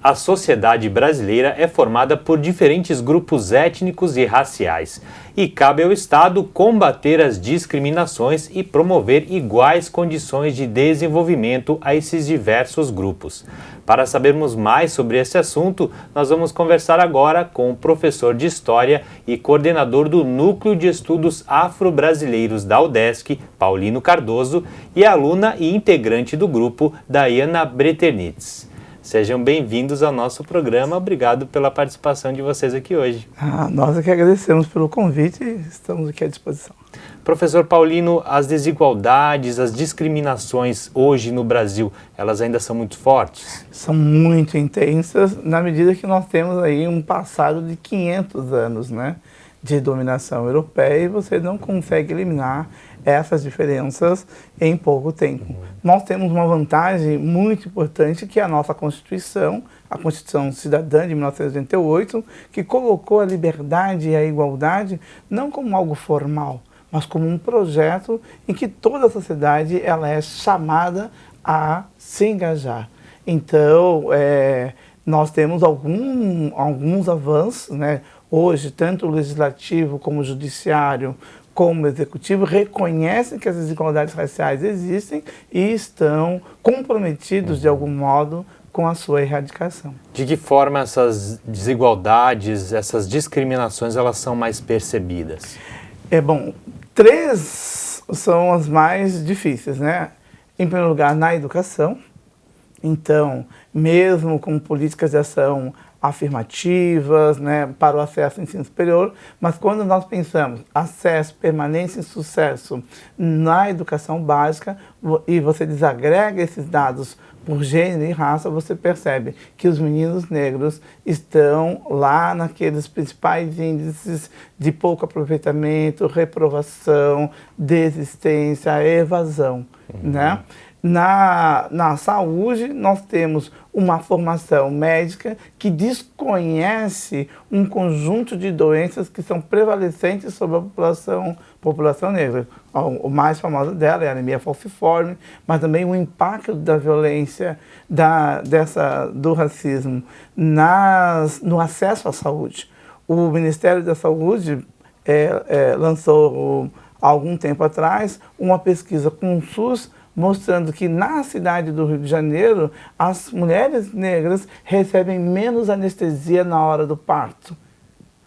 A sociedade brasileira é formada por diferentes grupos étnicos e raciais, e cabe ao Estado combater as discriminações e promover iguais condições de desenvolvimento a esses diversos grupos. Para sabermos mais sobre esse assunto, nós vamos conversar agora com o professor de História e coordenador do Núcleo de Estudos Afro-Brasileiros da UDESC, Paulino Cardoso, e a aluna e integrante do grupo, Dayana Breternitz. Sejam bem-vindos ao nosso programa. Obrigado pela participação de vocês aqui hoje. Nós é que agradecemos pelo convite e estamos aqui à disposição. Professor Paulino, as desigualdades, as discriminações hoje no Brasil, elas ainda são muito fortes? São muito intensas, na medida que nós temos aí um passado de 500 anos, né, de dominação europeia, e você não consegue eliminar essas diferenças em pouco tempo. Nós temos uma vantagem muito importante, que é a nossa Constituição, a Constituição Cidadã de 1988, que colocou a liberdade e a igualdade não como algo formal, mas como um projeto em que toda a sociedade ela é chamada a se engajar. Então, nós temos alguns avanços, né? Hoje, tanto o legislativo como o judiciário, como o executivo, reconhecem que as desigualdades raciais existem e estão comprometidos, de algum modo, com a sua erradicação. De que forma essas desigualdades, essas discriminações, elas são mais percebidas? Três são as mais difíceis, né? Em primeiro lugar, na educação. Então, mesmo com políticas de ação afirmativas, né, para o acesso ao ensino superior, mas quando nós pensamos acesso, permanência e sucesso na educação básica e você desagrega esses dados por gênero e raça, você percebe que os meninos negros estão lá naqueles principais índices de pouco aproveitamento, reprovação, desistência, evasão, né? Na saúde, nós temos uma formação médica que desconhece um conjunto de doenças que são prevalecentes sobre a população negra. O mais famoso dela é a anemia falciforme, mas também o impacto da violência, do racismo no acesso à saúde. O Ministério da Saúde lançou, há algum tempo atrás, uma pesquisa com o SUS, mostrando que na cidade do Rio de Janeiro, as mulheres negras recebem menos anestesia na hora do parto,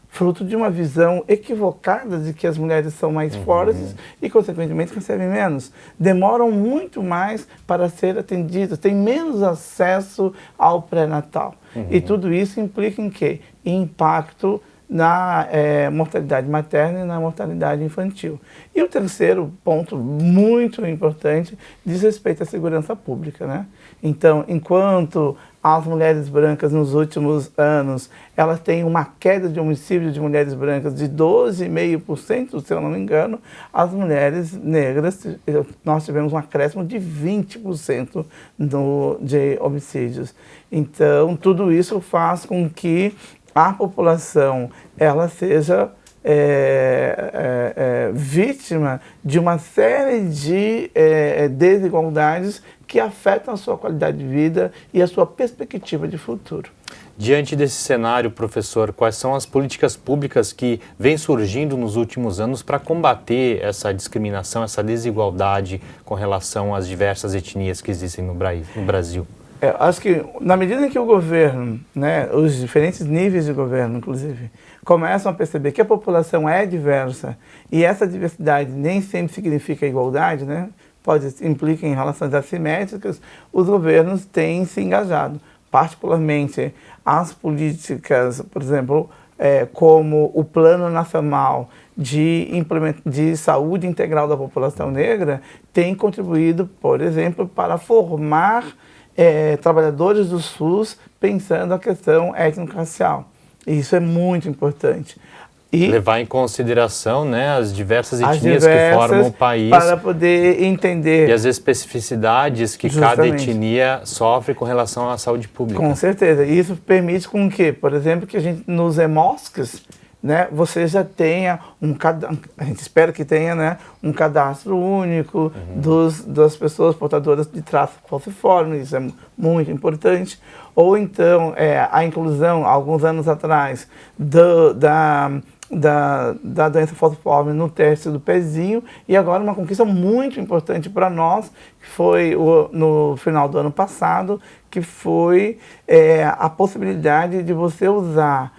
fruto de uma visão equivocada de que as mulheres são mais fortes e, consequentemente, recebem menos. Demoram muito mais para ser atendidas, têm menos acesso ao pré-natal. E tudo isso implica em quê? Impacto na mortalidade materna e na mortalidade infantil. E o terceiro ponto muito importante diz respeito à segurança pública, né? Então, enquanto as mulheres brancas nos últimos anos, elas têm uma queda de homicídio de mulheres brancas de 12,5%, se eu não me engano, as mulheres negras, nós tivemos um acréscimo de 20% de homicídios. Então, tudo isso faz com que a população ela seja vítima de uma série de desigualdades que afetam a sua qualidade de vida e a sua perspectiva de futuro. Diante desse cenário, professor, quais são as políticas públicas que vêm surgindo nos últimos anos para combater essa discriminação, essa desigualdade com relação às diversas etnias que existem no Brasil? Acho que, na medida em que o governo, né, os diferentes níveis de governo, inclusive, começam a perceber que a população é diversa e essa diversidade nem sempre significa igualdade, né, implica em relações assimétricas, os governos têm se engajado, particularmente as políticas, por exemplo, como o Plano Nacional de Saúde Integral da População Negra, tem contribuído, por exemplo, para formar trabalhadores do SUS pensando a questão étnico-racial. E isso é muito importante. E levar em consideração, né, as diversas etnias que formam o país. Para poder entender. E as especificidades que cada etnia sofre com relação à saúde pública. Com certeza. E isso permite com que, por exemplo, que a gente nos EMOSCs, né, você já tenha a gente espera que tenha, né, um cadastro único das pessoas portadoras de traço falciforme, isso é muito importante. Ou então a inclusão, alguns anos atrás, da doença falciforme no teste do pezinho, e agora uma conquista muito importante para nós, que foi no final do ano passado, que foi a possibilidade de você usar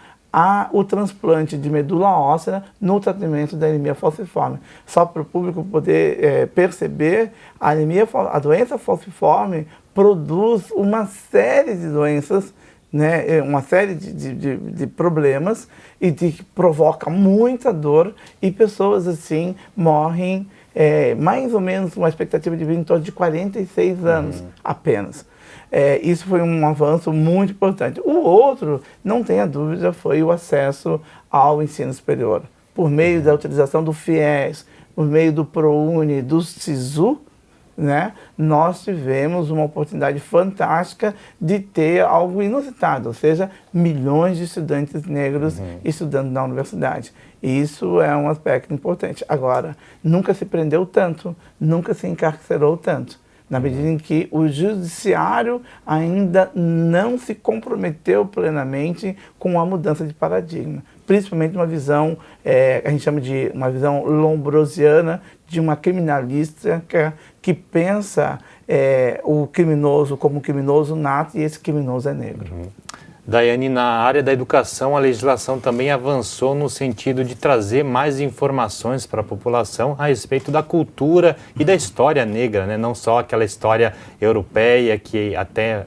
o transplante de medula óssea no tratamento da anemia falciforme. Só para o público poder perceber, a doença falciforme produz uma série de doenças, né, uma série de problemas e que provoca muita dor, e pessoas assim morrem mais ou menos uma expectativa de vida em torno de 46 anos apenas. Isso foi um avanço muito importante. O outro, não tenha dúvida, foi o acesso ao ensino superior. Por meio da utilização do FIES, por meio do ProUni, do SISU, né, nós tivemos uma oportunidade fantástica de ter algo inusitado, ou seja, milhões de estudantes negros estudando na universidade. E isso é um aspecto importante. Agora, nunca se prendeu tanto, nunca se encarcerou tanto, na medida em que o judiciário ainda não se comprometeu plenamente com a mudança de paradigma, principalmente uma visão, a gente chama de uma visão lombrosiana, de uma criminalista que pensa o criminoso como um criminoso nato, e esse criminoso é negro. Daiane, na área da educação, a legislação também avançou no sentido de trazer mais informações para a população a respeito da cultura e da história negra, né? Não só aquela história europeia que até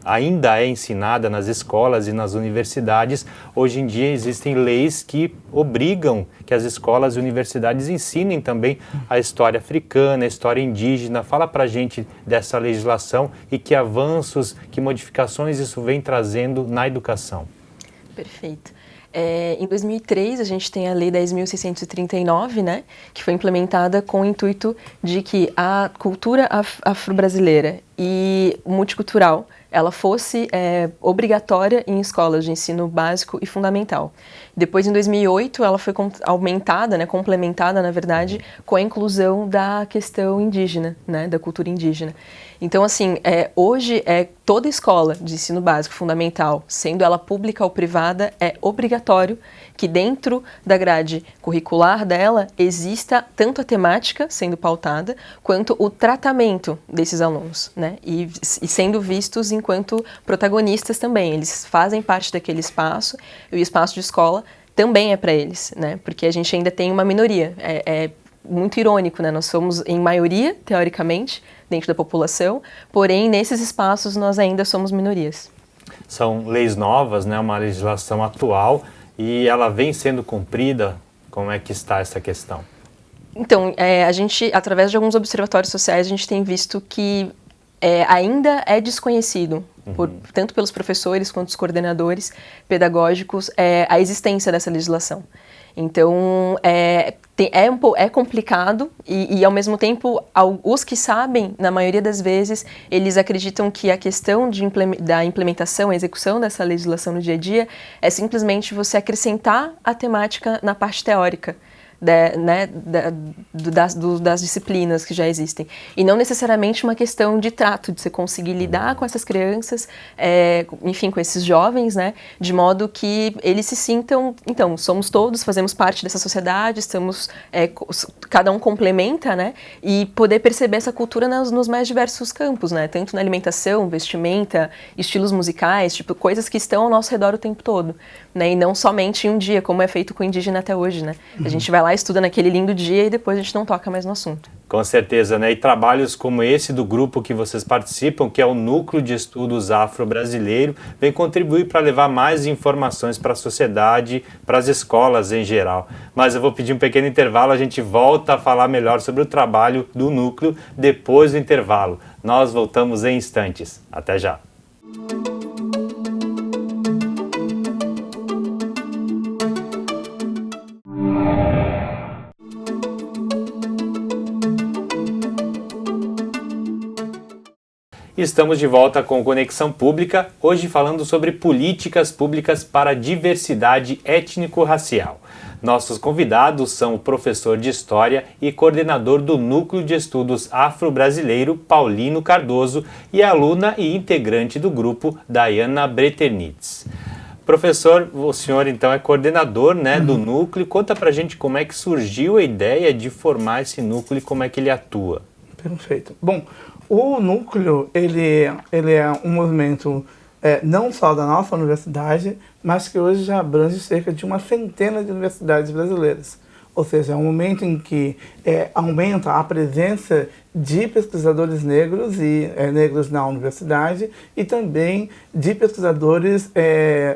ainda é ensinada nas escolas e nas universidades. Hoje em dia existem leis que obrigam que as escolas e universidades ensinem também a história africana, a história indígena. Fala pra gente dessa legislação e que avanços, que modificações isso vem trazendo na educação. Perfeito. Em 2003, a gente tem a Lei 10.639, né, que foi implementada com o intuito de que a cultura afro-brasileira e multicultural ela fosse obrigatória em escolas de ensino básico e fundamental. Depois, em 2008, ela foi aumentada, né, complementada, na verdade, com a inclusão da questão indígena, né, da cultura indígena. Então, assim, hoje toda escola de ensino básico fundamental, sendo ela pública ou privada, é obrigatório que dentro da grade curricular dela exista tanto a temática sendo pautada, quanto o tratamento desses alunos, né? E sendo vistos enquanto protagonistas também. Eles fazem parte daquele espaço, e o espaço de escola também é para eles, né? Porque a gente ainda tem uma minoria. É muito irônico, né? Nós somos em maioria, teoricamente, dentro da população, porém, nesses espaços nós ainda somos minorias. São leis novas, né? Uma legislação atual, e ela vem sendo cumprida. Como é que está essa questão? Então, a gente, através de alguns observatórios sociais, a gente tem visto que ainda é desconhecido, tanto pelos professores quanto os coordenadores pedagógicos, a existência dessa legislação. Então, é complicado e, ao mesmo tempo, os que sabem, na maioria das vezes, eles acreditam que a questão da implementação, a execução dessa legislação no dia a dia é simplesmente você acrescentar a temática na parte teórica, das disciplinas que já existem. E não necessariamente uma questão de trato, de você conseguir lidar com essas crianças, enfim, com esses jovens, né, de modo que eles se sintam, então, somos todos, fazemos parte dessa sociedade, estamos, cada um complementa, né, e poder perceber essa cultura nos mais diversos campos, né, tanto na alimentação, vestimenta, estilos musicais, tipo, coisas que estão ao nosso redor o tempo todo, né, e não somente em um dia, como é feito com o indígena até hoje, né. A gente vai lá, estuda naquele lindo dia e depois a gente não toca mais no assunto. Com certeza, né? E trabalhos como esse do grupo que vocês participam, que é o Núcleo de Estudos Afro-Brasileiro, vem contribuir para levar mais informações para a sociedade, para as escolas em geral. Mas eu vou pedir um pequeno intervalo, a gente volta a falar melhor sobre o trabalho do Núcleo depois do intervalo. Nós voltamos em instantes. Até já! Estamos de volta com Conexão Pública, hoje falando sobre políticas públicas para a diversidade étnico-racial. Nossos convidados são o professor de História e coordenador do Núcleo de Estudos Afro-Brasileiro, Paulino Cardoso, e a aluna e integrante do grupo, Dayana Breternitz. Professor, o senhor então é coordenador, né, do núcleo. Conta pra gente como é que surgiu a ideia de formar esse núcleo e como é que ele atua. Perfeito. Bom, o núcleo, ele é um movimento não só da nossa universidade, mas que hoje já abrange cerca de uma centena de universidades brasileiras. Ou seja, é um momento em que aumenta a presença de pesquisadores negros e negros na universidade e também de pesquisadores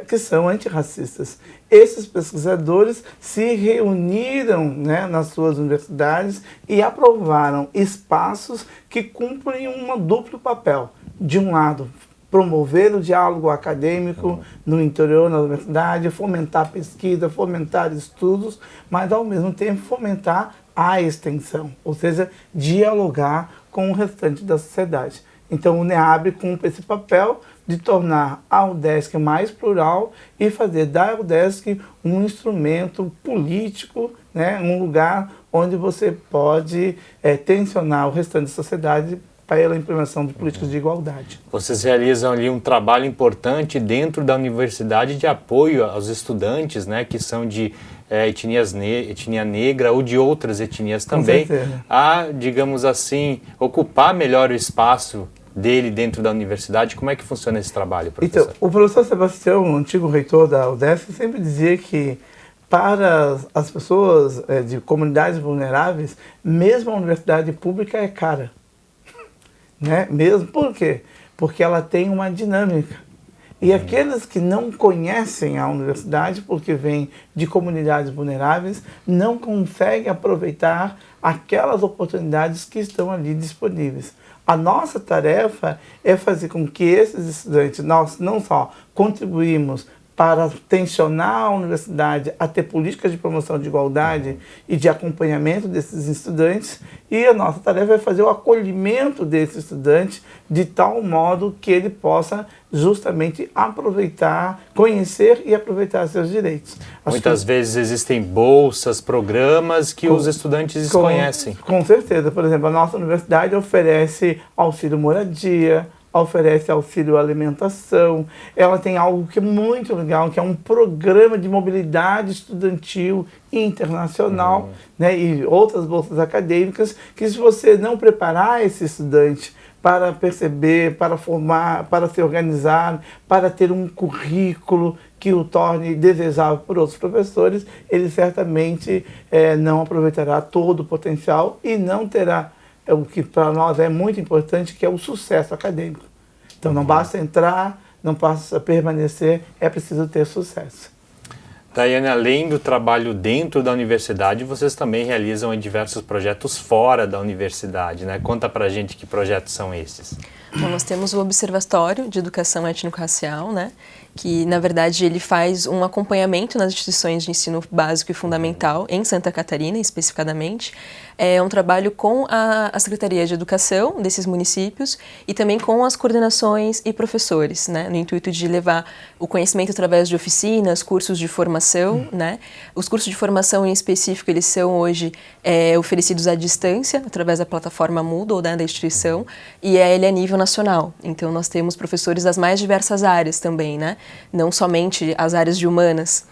que são antirracistas. Esses pesquisadores se reuniram, né, nas suas universidades e aprovaram espaços que cumprem um duplo papel. De um lado, promover o diálogo acadêmico no interior da universidade, fomentar pesquisa, fomentar estudos, mas ao mesmo tempo fomentar a extensão, ou seja, dialogar com o restante da sociedade. Então o NEAB cumpre esse papel de tornar a UDESC mais plural e fazer da UDESC um instrumento político, né, um lugar onde você pode tensionar o restante da sociedade pela implementação de políticas de igualdade. Vocês realizam ali um trabalho importante dentro da universidade de apoio aos estudantes, né, que são de etnia negra ou de outras etnias também, a, digamos assim, ocupar melhor o espaço dele dentro da universidade. Como é que funciona esse trabalho, professor? Então, o professor Sebastião, o antigo reitor da UDESC, sempre dizia que para as pessoas de comunidades vulneráveis, mesmo a universidade pública é cara. Né? Mesmo por quê? Porque ela tem uma dinâmica. E aqueles que não conhecem a universidade, porque vêm de comunidades vulneráveis, não conseguem aproveitar aquelas oportunidades que estão ali disponíveis. A nossa tarefa é fazer com que esses estudantes, nós não só contribuímos para tensionar a universidade a ter políticas de promoção de igualdade e de acompanhamento desses estudantes, e a nossa tarefa é fazer o acolhimento desse estudante de tal modo que ele possa justamente aproveitar, conhecer e aproveitar seus direitos. Muitas vezes existem bolsas, programas que os estudantes desconhecem. Com certeza. Por exemplo, a nossa universidade oferece auxílio moradia, oferece auxílio alimentação, ela tem algo que é muito legal, que é um programa de mobilidade estudantil internacional, né, e outras bolsas acadêmicas, que se você não preparar esse estudante para perceber, para formar, para se organizar, para ter um currículo que o torne desejável por outros professores, ele certamente não aproveitará todo o potencial e não terá o que para nós é muito importante, que é o sucesso acadêmico. Então não basta entrar, não basta permanecer, é preciso ter sucesso. Dayana, além do trabalho dentro da universidade, vocês também realizam diversos projetos fora da universidade, né? Conta pra gente que projetos são esses. Bom, nós temos o Observatório de Educação Étnico-Racial, né? Que, na verdade, ele faz um acompanhamento nas instituições de ensino básico e fundamental, em Santa Catarina, especificadamente. É um trabalho com a Secretaria de Educação desses municípios e também com as coordenações e professores, né, no intuito de levar o conhecimento através de oficinas, cursos de formação, né. Os cursos de formação em específico, eles são hoje oferecidos à distância, através da plataforma Moodle, né, da instituição, e ele é a nível nacional. Então, nós temos professores das mais diversas áreas também, né, não somente as áreas de humanas.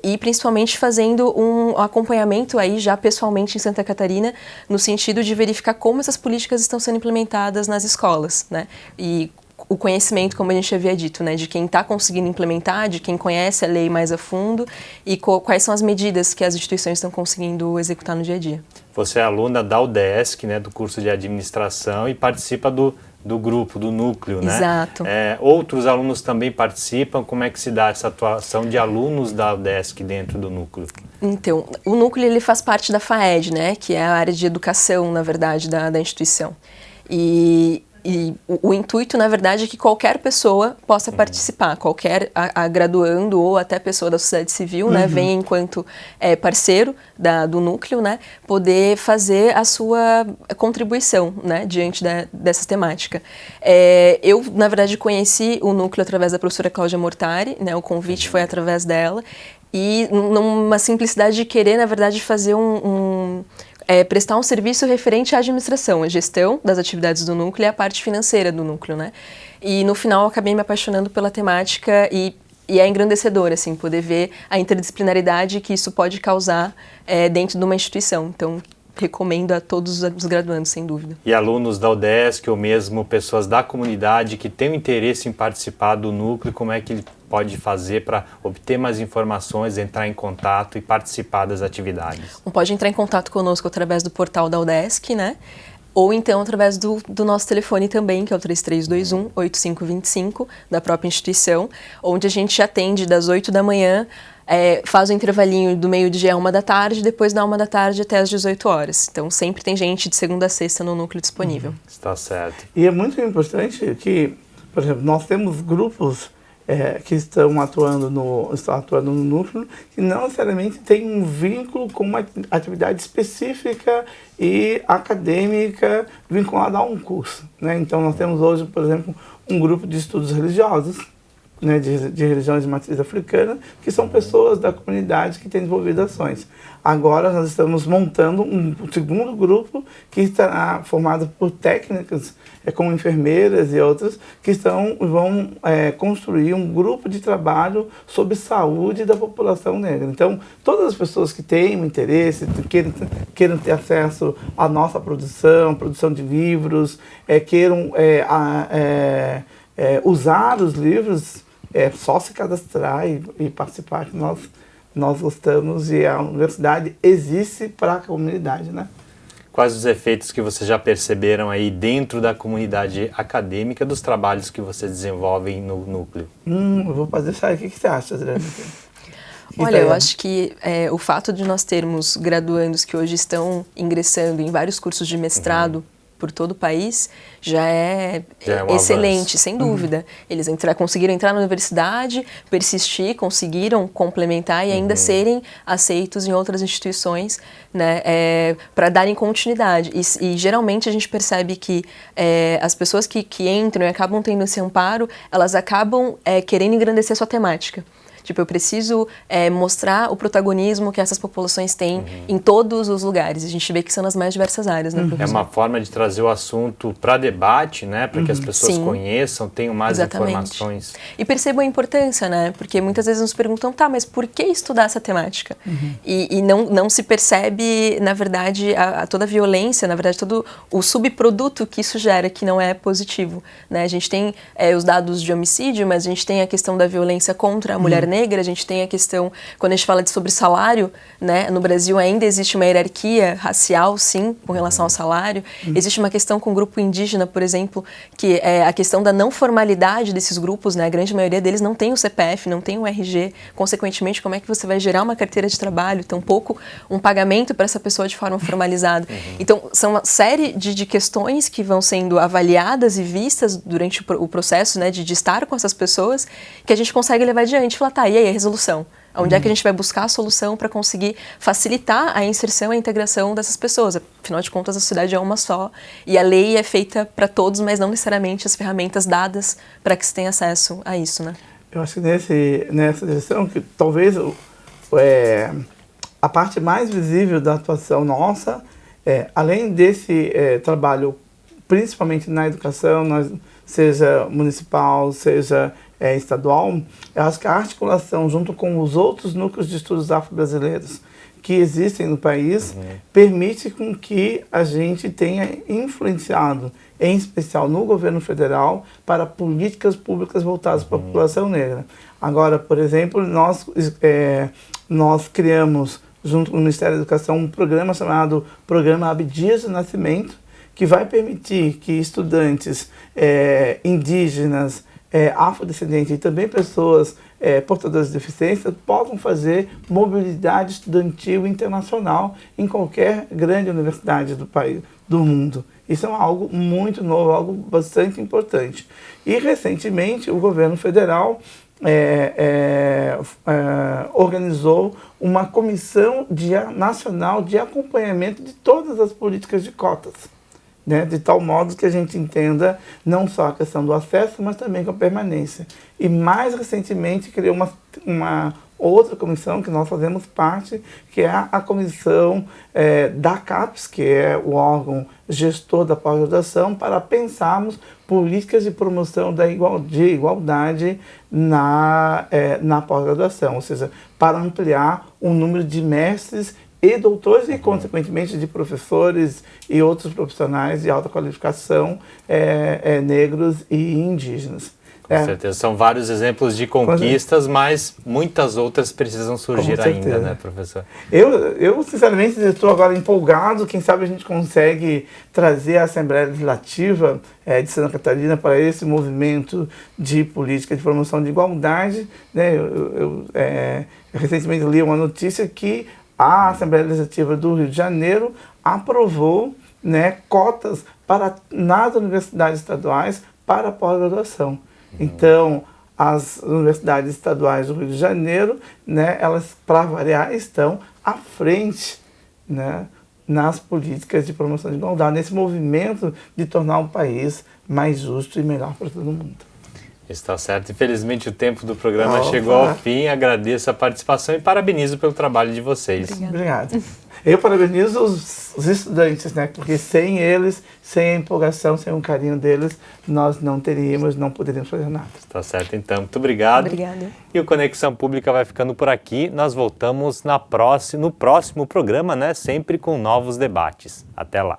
E principalmente fazendo um acompanhamento aí já pessoalmente em Santa Catarina, no sentido de verificar como essas políticas estão sendo implementadas nas escolas, né? E o conhecimento, como a gente havia dito, né, de quem está conseguindo implementar, de quem conhece a lei mais a fundo e quais são as medidas que as instituições estão conseguindo executar no dia a dia. Você é aluna da UDESC, né, do curso de administração, e participa do grupo, do núcleo, né? Exato. Outros alunos também participam. Como é que se dá essa atuação de alunos da UDESC dentro do núcleo? Então, o núcleo ele faz parte da FAED, né, que é a área de educação, na verdade, da instituição. E E o intuito, na verdade, é que qualquer pessoa possa participar, qualquer graduando ou até pessoa da sociedade civil, né, venha enquanto parceiro do núcleo, né, poder fazer a sua contribuição, né, diante dessa temática. Eu, na verdade, conheci o núcleo através da professora Cláudia Mortari, né, o convite foi através dela, e numa simplicidade de querer, na verdade, fazer prestar um serviço referente à administração, a gestão das atividades do núcleo e a parte financeira do núcleo, né? E no final eu acabei me apaixonando pela temática e é engrandecedor, assim, poder ver a interdisciplinaridade que isso pode causar dentro de uma instituição. Então, recomendo a todos os graduandos, sem dúvida. E alunos da UDESC ou mesmo pessoas da comunidade que têm interesse em participar do núcleo, como é que ele pode fazer para obter mais informações, entrar em contato e participar das atividades? Pode entrar em contato conosco através do portal da UDESC, né? Ou então através do nosso telefone também, que é o 3321-8525, da própria instituição, onde a gente atende das 8 da manhã, faz o intervalinho do meio-dia à 1 da tarde, depois da 1 da tarde até as 18 horas. Então sempre tem gente de segunda a sexta no núcleo disponível. Está certo. E é muito importante que, por exemplo, nós temos grupos que estão atuando no núcleo, que não necessariamente tem um vínculo com uma atividade específica e acadêmica vinculada a um curso, né? Então nós temos hoje, por exemplo, um grupo de estudos religiosos, né, de religiões de matriz africana, que são pessoas da comunidade que têm desenvolvido ações. Agora nós estamos montando um segundo grupo que estará formado por técnicas, como enfermeiras e outras, que vão construir um grupo de trabalho sobre saúde da população negra. Então, todas as pessoas que têm interesse, queiram ter acesso à nossa produção de livros, queiram usar os livros, só se cadastrar e participar, que nós gostamos e a universidade existe para a comunidade, né? Quais os efeitos que vocês já perceberam aí dentro da comunidade acadêmica dos trabalhos que vocês desenvolvem no núcleo? Eu vou fazer isso aí. O que você acha, Adriana? Olha, eu acho que o fato de nós termos graduandos que hoje estão ingressando em vários cursos de mestrado por todo o país, já é um excelente, avanço. Sem dúvida. Eles conseguiram entrar na universidade, persistir, conseguiram complementar e ainda serem aceitos em outras instituições, né, para darem continuidade. E geralmente a gente percebe que as pessoas que entram e acabam tendo esse amparo, elas acabam querendo engrandecer a sua temática. Tipo, eu preciso mostrar o protagonismo que essas populações têm em todos os lugares. A gente vê que são nas mais diversas áreas, né, professor? É uma forma de trazer o assunto para debate, né? Para que as pessoas conheçam, tenham mais informações. E percebam a importância, né? Porque muitas vezes nos perguntam, tá, mas por que estudar essa temática? E não se percebe, na verdade, toda a violência, na verdade, todo o subproduto que isso gera, que não é positivo, né? A gente tem os dados de homicídio, mas a gente tem a questão da violência contra a mulher negra, a gente tem a questão, quando a gente fala sobre salário, né, no Brasil ainda existe uma hierarquia racial, sim, com relação ao salário. Existe uma questão com o grupo indígena, por exemplo, que é a questão da não formalidade desses grupos, né, a grande maioria deles não tem o CPF, não tem o RG, consequentemente, como é que você vai gerar uma carteira de trabalho, tampouco um pagamento para essa pessoa de forma formalizada. Então, são uma série de questões que vão sendo avaliadas e vistas durante o processo, né, de estar com essas pessoas, que a gente consegue levar adiante e falar, tá, e aí a resolução? Onde é que a gente vai buscar a solução para conseguir facilitar a inserção e a integração dessas pessoas? Afinal de contas, a sociedade é uma só e a lei é feita para todos, mas não necessariamente as ferramentas dadas para que se tenha acesso a isso, né? Eu acho que nessa direção, que talvez a parte mais visível da atuação nossa, além desse trabalho, principalmente na educação, seja municipal, seja estadual, eu acho que a articulação junto com os outros núcleos de estudos afro-brasileiros que existem no país permite com que a gente tenha influenciado, em especial no governo federal, para políticas públicas voltadas para a população negra. Agora, por exemplo, nós criamos, junto com o Ministério da Educação, um programa chamado Programa Abdias do Nascimento, que vai permitir que estudantes indígenas, afrodescendentes e também pessoas portadoras de deficiência possam fazer mobilidade estudantil internacional em qualquer grande universidade do país, do mundo. Isso é algo muito novo, algo bastante importante. E, recentemente, o governo federal organizou uma comissão nacional de acompanhamento de todas as políticas de cotas, né? De tal modo que a gente entenda não só a questão do acesso, mas também com a permanência. E, mais recentemente, criou uma outra comissão que nós fazemos parte, que é a comissão da CAPES, que é o órgão gestor da pós-graduação, para pensarmos políticas de promoção de igualdade na pós-graduação, ou seja, para ampliar o número de mestres e doutores e, consequentemente, de professores e outros profissionais de alta qualificação negros e indígenas. Com certeza, são vários exemplos de conquistas, mas muitas outras precisam surgir ainda, né, professor? Eu sinceramente, estou agora empolgado. Quem sabe a gente consegue trazer a Assembleia Legislativa de Santa Catarina para esse movimento de política de promoção de igualdade, né? Eu recentemente li uma notícia que a Assembleia Legislativa do Rio de Janeiro aprovou, né, cotas nas universidades estaduais para pós-graduação. Então, as universidades estaduais do Rio de Janeiro, né, elas, para variar, estão à frente, né, nas políticas de promoção de igualdade, nesse movimento de tornar o país mais justo e melhor para todo mundo. Está certo. Infelizmente o tempo do programa chegou ao fim. Agradeço a participação e parabenizo pelo trabalho de vocês. Obrigado. Eu parabenizo os estudantes, né? Porque sem eles, sem a empolgação, sem o carinho deles, nós não poderíamos fazer nada. Está certo, então. Muito obrigado. Obrigada. E o Conexão Pública vai ficando por aqui. Nós voltamos no próximo programa, né? Sempre com novos debates. Até lá.